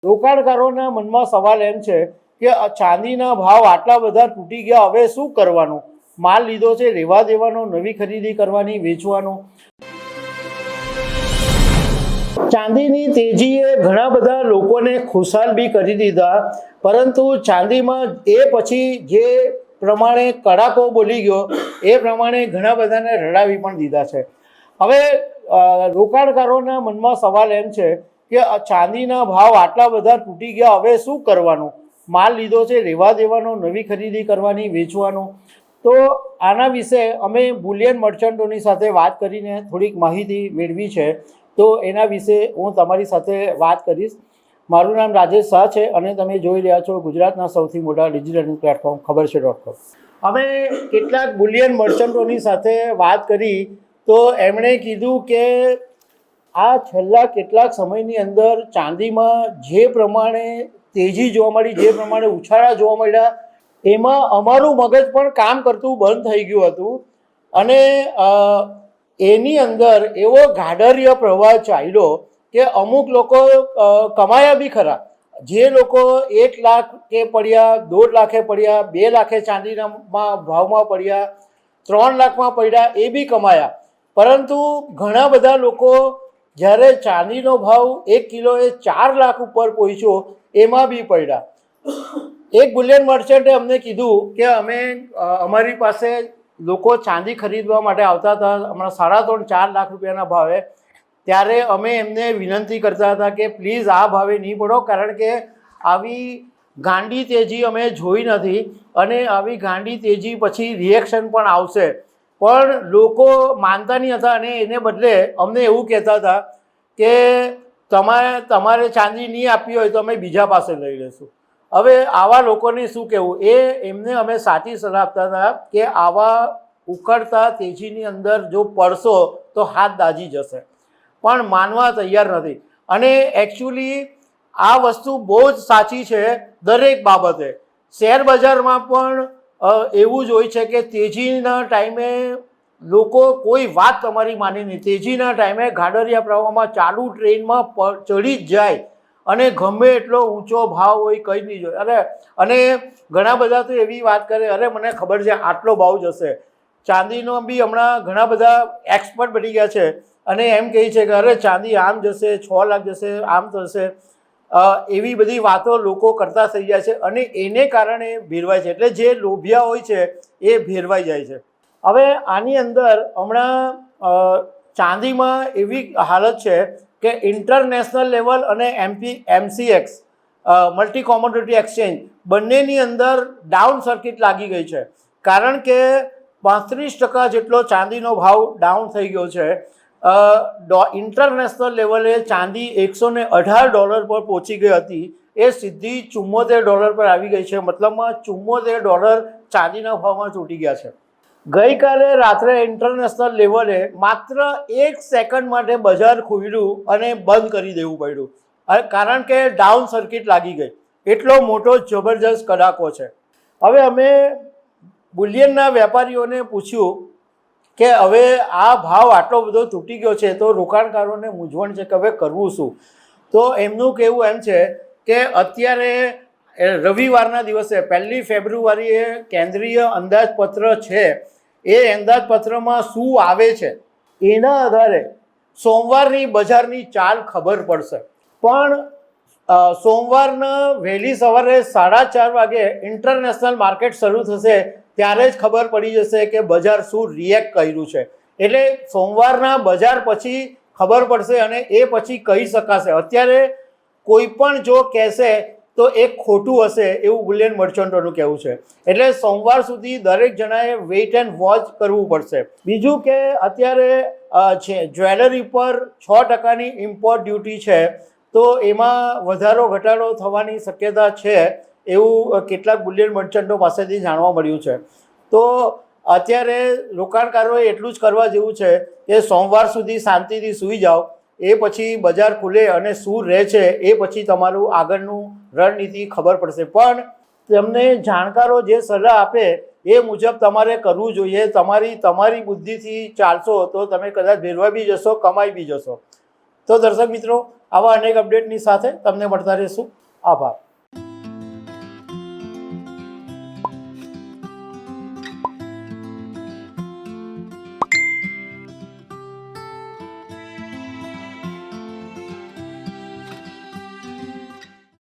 રોકાણકારોના મનમાં સવાલ એમ છે કે ચાંદીના ભાવ આટલા બધા તૂટી ગયા, હવે શું કરવાનું? માલ લીધો છે, રહેવા દેવાનો, નવી ખરીદી કરવાની, વેચવાનો? ચાંદીની તેજીએ ઘણા બધા લોકોને ખુશાલ બી કરી દીધા, પરંતુ ચાંદીમાં એ પછી જે પ્રમાણે કડાકો બોલી ગયો એ પ્રમાણે ઘણા બધાને રડાવી પણ દીધા છે. હવે રોકાણકારોના મનમાં સવાલ એમ છે કે ચાંદીના ભાવ આટલા બધા તૂટી ગયા, હવે શું કરવાનું? માલ લીધો છે, રહેવા દેવાનો, નવી ખરીદી કરવાની, વેચવાનો? તો આના વિશે અમે બુલિયન મર્ચન્ટોની સાથે વાત કરીને થોડીક માહિતી મેળવી છે, તો એના વિશે હું તમારી સાથે વાત કરીશ. મારું નામ રાજેશ શાહ છે અને તમે જોઈ રહ્યા છો ગુજરાતના સૌથી મોટા ડિજિટલ પ્લેટફોર્મ ખબરછે.com. અમે કેટલાક બુલિયન મર્ચન્ટોની સાથે વાત કરી તો એમણે કીધું કે આ છેલ્લા કેટલાક સમયની અંદર ચાંદીમાં જે પ્રમાણે તેજી જોવા મળી, જે પ્રમાણે ઉછાળા જોવા મળ્યા, એમાં અમારું મગજ પણ કામ કરતું બંધ થઈ ગયું હતું અને એની અંદર એવો ગાઢર્ય પ્રવાહ ચાલ્યો કે અમુક લોકો કમાયા બી ખરા. જે લોકો 1 લાખે પડ્યા, 1.5 લાખે પડ્યા, 2 લાખે ચાંદીના ભાવમાં પડ્યા, 3 લાખમાં પડ્યા, એ બી કમાયા. પરંતુ ઘણા બધા લોકો જ્યારે ચાંદીનો ભાવ 1 કિલોએ 4 લાખ ઉપર પહોંચ્યો એમાં બી પડ્યા. એક બુલિયન મર્ચન્ટે અમને કીધું કે અમારી પાસે લોકો ચાંદી ખરીદવા માટે આવતા હતા હમણાં 3.5-4 લાખ રૂપિયાના ભાવે. ત્યારે અમે એમને વિનંતી કરતા હતા કે પ્લીઝ આ ભાવે નહીં પડો, કારણ કે આવી ગાંડી તેજી અમે જોઈ નથી અને આવી ગાંડી તેજી પછી રિએક્શન પણ આવશે. પણ લોકો માનતા નહીં હતા અને એને બદલે અમને એવું કહેતા હતા કે તમારે ચાંદી નહીં આપવી હોય તો અમે બીજા પાસે લઈ લઈશું. હવે આવા લોકોને શું કહેવું? એમને અમે સાચી સલાહ આપતા હતા કે આવા ઉકળતા તેજીની અંદર જો પડશો તો હાથ દાઝી જશે, પણ માનવા તૈયાર નથી. અને એકચ્યુઅલી આ વસ્તુ બહુ જ સાચી છે દરેક બાબતે. શેર બજારમાં પણ એવું જ હોય છે કે તેજીના ટાઈમે લોકો કોઈ વાત તમારી માની નહીં. તેજીના ટાઈમે ગાડરિયા પ્રવાહમાં ચાલુ ટ્રેનમાં ચડી જ જાય અને ગમે એટલો ઊંચો ભાવ હોય કંઈ નહીં જોઈએ. અને ઘણા બધા તો એવી વાત કરે, અરે મને ખબર છે આટલો ભાવ જશે. ચાંદીનો બી હમણાં ઘણા બધા એક્સપર્ટ બની ગયા છે અને એમ કહે છે કે અરે ચાંદી આમ જશે, 6 લાખ જશે, આમ થશે. એવી બધી વાતો લોકો કરતા થઈ જાય છે અને એને કારણે ભેરવાય છે. એટલે જે લોભિયા હોય છે એ ભેરવાઈ જાય છે. હવે આની અંદર હમણાં ચાંદીમાં એવી હાલત છે કે ઇન્ટરનેશનલ લેવલ અને MCX મલ્ટી કોમોડિટી એક્સચેન્જ બંનેની અંદર ડાઉન સર્કિટ લાગી ગઈ છે, કારણ કે 35% જેટલો ચાંદીનો ભાવ ડાઉન થઈ ગયો છે. ઇન્ટરનેશનલ લેવલે ચાંદી $118 પર પહોંચી ગઈ હતી, એ સીધી $74 પર આવી ગઈ છે. મતલબમાં $74 ચાંદીના ભાવમાં તૂટી ગયા છે. ગઈકાલે રાત્રે ઇન્ટરનેશનલ લેવલે માત્ર 1 સેકન્ડ માટે બજાર ખુલ્યું અને બંધ કરી દેવું પડ્યું, કારણ કે ડાઉન સર્કિટ લાગી ગઈ. એટલો મોટો જબરજસ્ત કડાકો છે. હવે અમે બુલિયનના વેપારીઓને પૂછ્યું કે હવે આ ભાવ આટલો બધો તૂટી ગયો છે તો રોકાણકારોને મૂંઝવણ છે કે હવે કરવું શું? તો એમનું કહેવું એમ છે કે અત્યારે રવિવારના દિવસે 1 ફેબ્રુઆરીએ કેન્દ્રીય અંદાજપત્ર છે, એ અંદાજપત્રમાં શું આવે છે એના આધારે સોમવારની બજારની ચાલ ખબર પડશે. પણ સોમવારના વહેલી સવારે 4:30 વાગે ઇન્ટરનેશનલ માર્કેટ શરૂ થશે ત્યારે જ ખબર પડી જશે કે બજાર શું રિએક્ટ કર્યું છે. એટલે સોમવારના બજાર પછી ખબર પડશે અને એ પછી કહી શકાશે. અત્યારે કોઈ પણ જો કહેશે તો એ ખોટું હશે એવું બુલિયન મર્ચન્ટોનું કહેવું છે. એટલે સોમવાર સુધી દરેક જણાએ વેઇટ એન્ડ વોચ કરવું પડશે. બીજું કે અત્યારે જ્વેલરી પર 6%ની ઇમ્પોર્ટ ડ્યુટી છે, તો એમાં વધારો ઘટાડો થવાની શક્યતા છે એવું કેટલાક બુલિયન મર્ચન્ટો પાસેથી જાણવા મળ્યું છે. તો અત્યારે રોકાણકારોએ એટલું જ કરવા જેવું છે કે સોમવાર સુધી શાંતિથી સૂઈ જાઓ, એ પછી બજાર ખુલે અને શું રહે છે એ પછી તમારું આગળનું રણનીતિ ખબર પડશે. પણ તમને જાણકારો જે સલાહ આપે એ મુજબ તમારે કરવું જોઈએ. તમારી બુદ્ધિથી ચાલશો તો તમે કદાચ ભેરવા બી જશો, કમાઈ બી જશો. તો દર્શક મિત્રો, આવા અનેક અપડેટની સાથે તમને મળતા રહીશું. આભાર.